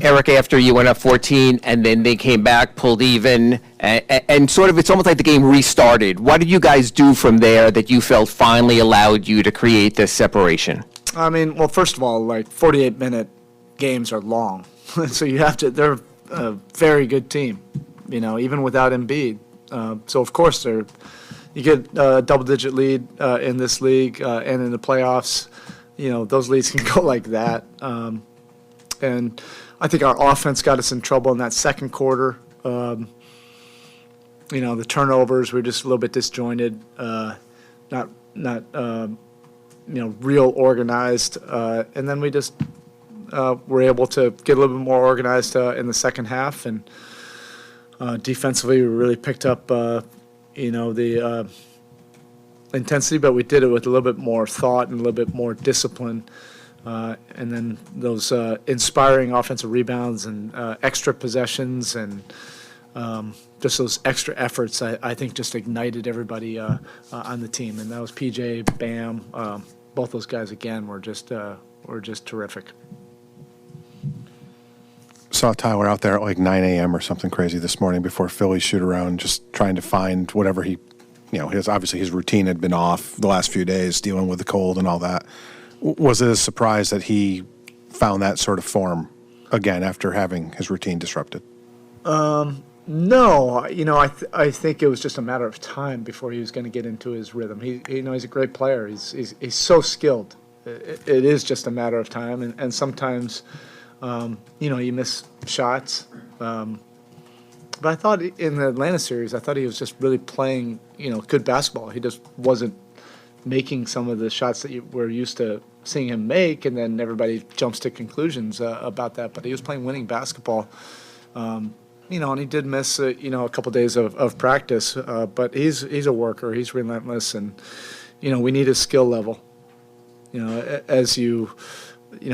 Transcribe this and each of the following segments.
Erik, after you went up 14 and then they came back, pulled even, and sort of it's almost like the game restarted. What did you guys do from there that you felt finally allowed you to create this separation? I mean, well, first of all, like 48-minute games are long, so you have to. They're a very good team, even without Embiid. So of course you get a double-digit lead in this league and in the playoffs. Those leads can go like that, and I think our offense got us in trouble in that second quarter. The turnovers were just a little bit disjointed, not real organized, and then we just were able to get a little bit more organized in the second half, and defensively we really picked up, the intensity, but we did it with a little bit more thought and a little bit more discipline. And then those inspiring offensive rebounds and extra possessions and just those extra efforts, I think, just ignited everybody on the team. And that was PJ, Bam, both those guys again were just terrific. Saw Tyler out there at like 9 a.m. or something crazy this morning before Philly's shoot around, just trying to find whatever he, his routine had been off the last few days, dealing with the cold and all that. Was it a surprise that he found that sort of form again after having his routine disrupted? No, I think it was just a matter of time before he was going to get into his rhythm. He's a great player. He's so skilled. It is just a matter of time, and sometimes, you miss shots. But I thought in the Atlanta series, he was just really playing, good basketball. He just wasn't making some of the shots that we're used to seeing him make, and then everybody jumps to conclusions about that. But he was playing winning basketball, and he did miss, a couple days of practice. But he's a worker. He's relentless, and we need his skill level. As you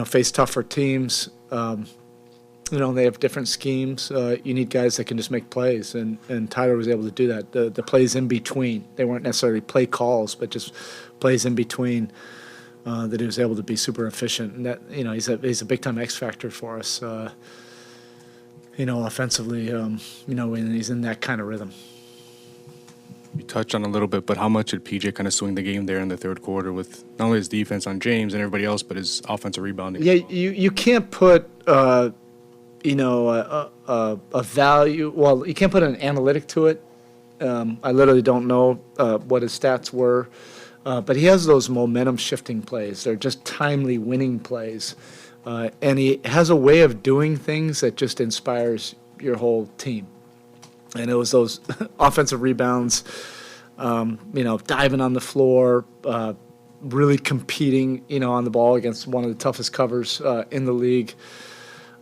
face tougher teams, they have different schemes. You need guys that can just make plays, and Tyler was able to do that. The plays in between, they weren't necessarily play calls, but just plays in between that he was able to be super efficient. And that he's a big time X factor for us. Offensively, when he's in that kind of rhythm. You touched on a little bit, but how much did PJ kind of swing the game there in the third quarter with not only his defense on James and everybody else, but his offensive rebounding? Yeah, you can't put a value. Well, you can't put an analytic to it. I literally don't know what his stats were, but he has those momentum shifting plays. They're just timely winning plays, and he has a way of doing things that just inspires your whole team. And it was those offensive rebounds, diving on the floor, really competing, on the ball against one of the toughest covers in the league.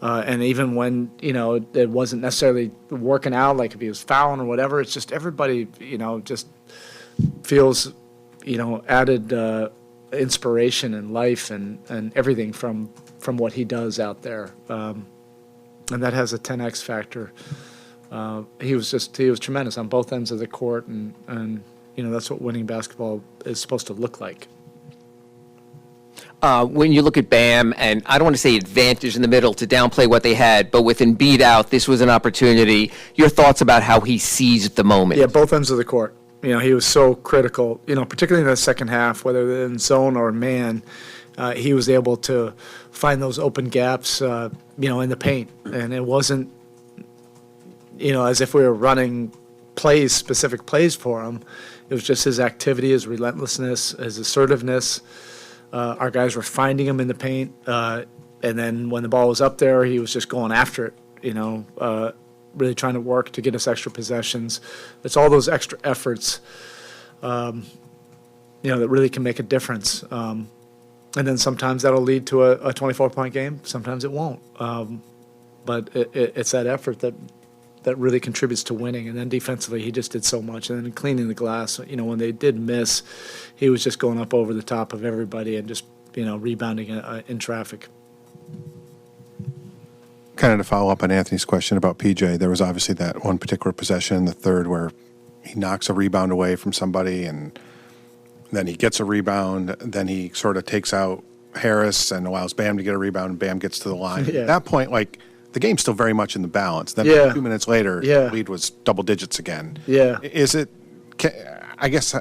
And even when, it wasn't necessarily working out, like if he was fouling or whatever, it's just everybody, just feels, added inspiration and life and everything from what he does out there. And that has a 10X factor. He was tremendous on both ends of the court, and that's what winning basketball is supposed to look like. When you look at Bam, and I don't want to say advantage in the middle to downplay what they had, but with Embiid out, this was an opportunity. Your thoughts about how he seized the moment? Yeah, both ends of the court. He was so critical, particularly in the second half, whether in zone or man. He was able to find those open gaps, in the paint, and it wasn't, as if we were running specific plays for him. It was just his activity, his relentlessness, his assertiveness. Our guys were finding him in the paint, and then when the ball was up there, he was just going after it, really trying to work to get us extra possessions. It's all those extra efforts, that really can make a difference. And then sometimes that'll lead to a 24-point game. Sometimes it won't. But it's that effort that really contributes to winning. And then defensively, he just did so much. And then cleaning the glass, when they did miss, he was just going up over the top of everybody and just, rebounding in traffic. Kind of to follow up on Anthony's question about PJ, there was obviously that one particular possession in the third where he knocks a rebound away from somebody, and then he gets a rebound. Then he sort of takes out Harris and allows Bam to get a rebound, and Bam gets to the line. Yeah. At that point, the game's still very much in the balance. Then Yeah. 2 minutes later, Yeah. the lead was double digits again. Yeah. Is it? I guess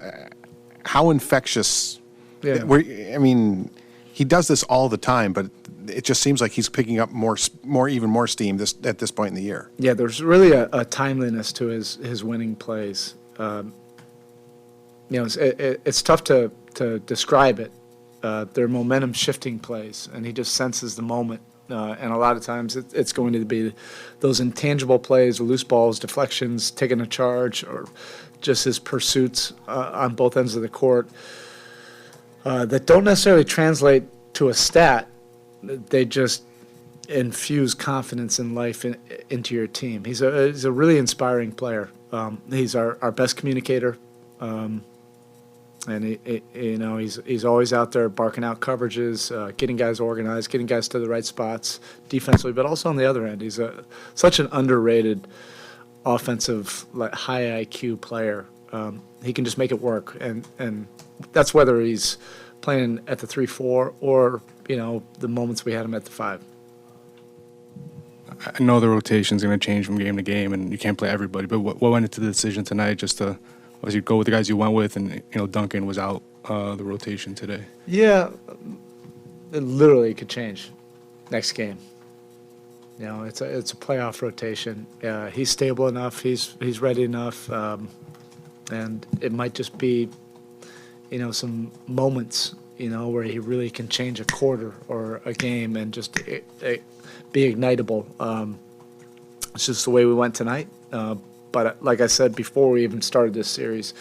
how infectious? Yeah. I mean, he does this all the time, but it just seems like he's picking up even more steam at this point in the year. Yeah, there's really a timeliness to his winning plays. It's tough to describe it. They're momentum shifting plays, and he just senses the moment. And a lot of times it's going to be those intangible plays, loose balls, deflections, taking a charge, or just his pursuits on both ends of the court that don't necessarily translate to a stat. They just infuse confidence and life into your team. He's a really inspiring player. He's our best communicator. And he's always out there barking out coverages, getting guys organized, getting guys to the right spots defensively, but also on the other end, he's such an underrated offensive, high IQ player. He can just make it work, and that's whether he's playing at the 3-4 or the moments we had him at the 5. I know the rotation's going to change from game to game, and you can't play everybody. But what went into the decision tonight just to obviously go with the guys you went with, and Duncan was out the rotation today? Yeah, it literally could change next game. It's a playoff rotation. He's stable enough. He's ready enough, and it might just be some moments where he really can change a quarter or a game and just be ignitable. It's just the way we went tonight. But like I said before we even started this series,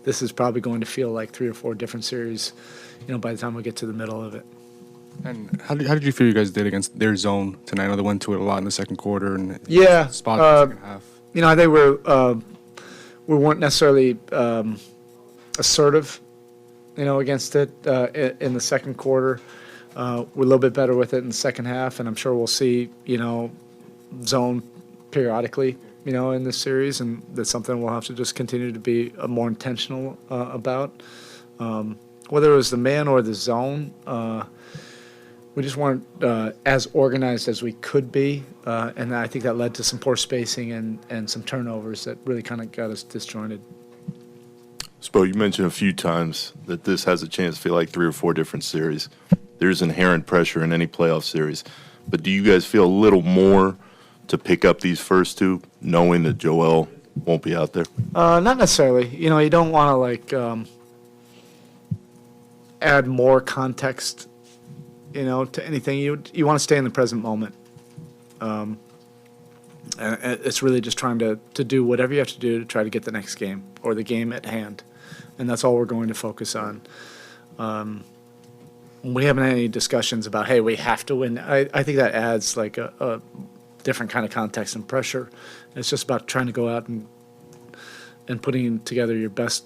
this is probably going to feel like 3 or 4 different series, by the time we get to the middle of it. And how did you feel you guys did against their zone tonight? I know they went to it a lot in the second quarter and Yeah, spot in the second half. I think we weren't necessarily assertive, against it in the second quarter. We're a little bit better with it in the second half, and I'm sure we'll see, zone periodically, in this series, and that's something we'll have to just continue to be more intentional about. Whether it was the man or the zone, we just weren't as organized as we could be, and I think that led to some poor spacing and some turnovers that really kind of got us disjointed. Spo, you mentioned a few times that this has a chance to feel like 3 or 4 different series. There's inherent pressure in any playoff series, but do you guys feel a little more to pick up these first 2, knowing that Joel won't be out there? Not necessarily. You don't want to add more context, to anything. You want to stay in the present moment. And it's really just trying to do whatever you have to do to try to get the next game or the game at hand, and that's all we're going to focus on. We haven't had any discussions about, hey, we have to win. I think that adds a different kind of context and pressure. It's just about trying to go out and putting together your best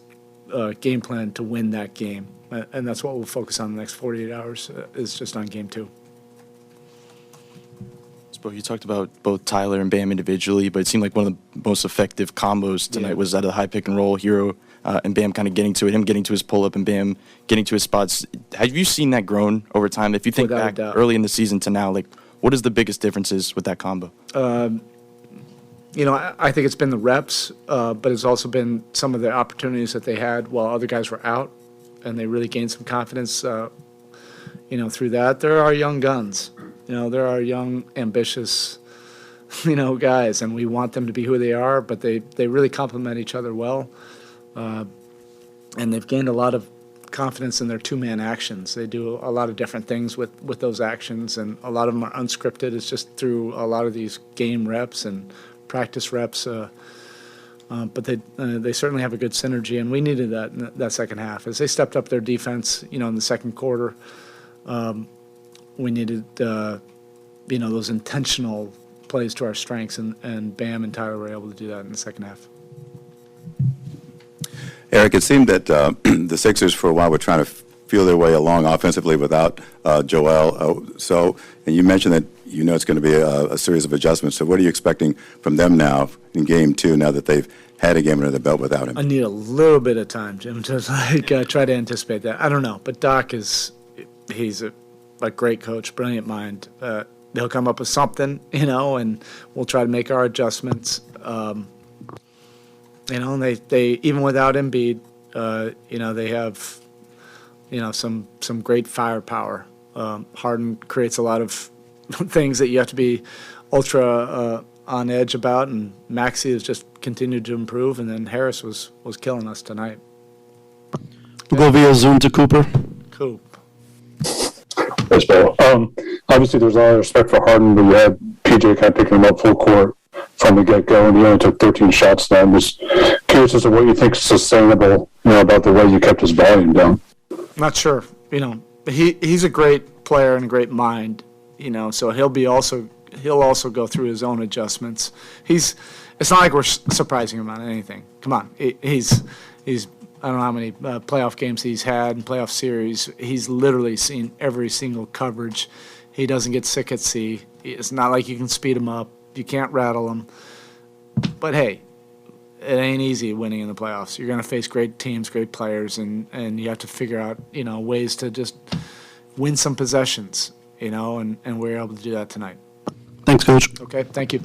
game plan to win that game. And that's what we'll focus on the next 48 hours is just on game 2. Spo, you talked about both Tyler and Bam individually, but it seemed like one of the most effective combos tonight was out of the high pick and roll, Herro and Bam kind of getting to it, him getting to his pull-up and Bam getting to his spots. Have you seen that grown over time? If you think Without a back doubt. early in the season to now, what is the biggest differences with that combo? I think it's been the reps, but it's also been some of the opportunities that they had while other guys were out, and they really gained some confidence, through that. There are young guns. There are young, ambitious, guys, and we want them to be who they are, but they really complement each other well. And they've gained a lot of confidence in their 2-man actions. They do a lot of different things with those actions, and a lot of them are unscripted. It's just through a lot of these game reps and practice reps. But they certainly have a good synergy, and we needed that in that second half. As they stepped up their defense, in the second quarter, we needed those intentional plays to our strengths, and Bam and Tyler were able to do that in the second half. Erik, it seemed that the Sixers for a while were trying to feel their way along offensively without Joel. And you mentioned that it's going to be a series of adjustments. So what are you expecting from them now in Game 2, now that they've had a game under their belt without him? I need a little bit of time, Jim, to try to anticipate that. I don't know, but Doc he's a great coach, brilliant mind. they'll come up with something, and we'll try to make our adjustments. And they even without Embiid, they have, some great firepower. Harden creates a lot of things that you have to be ultra on edge about, and Maxey has just continued to improve, and then Harris was killing us tonight. We'll go via Zoom to Cooper. Coop. Yes, Bill. Obviously, there's a lot of respect for Harden, but you had PJ kind of picking him up full court from the get-go, and he only took 13 shots then. I'm just curious as to what you think is sustainable, about the way you kept his volume down. Not sure. He's a great player and a great mind. So he'll also go through his own adjustments. It's not like we're surprising him on anything. Come on, he's I don't know how many playoff games he's had and playoff series. He's literally seen every single coverage. He doesn't get sick at sea. It's not like you can speed him up. You can't rattle him. But hey, it ain't easy winning in the playoffs. You're going to face great teams, great players, and you have to figure out, ways to just win some possessions, and we're able to do that tonight. Thanks, Coach. Okay, thank you.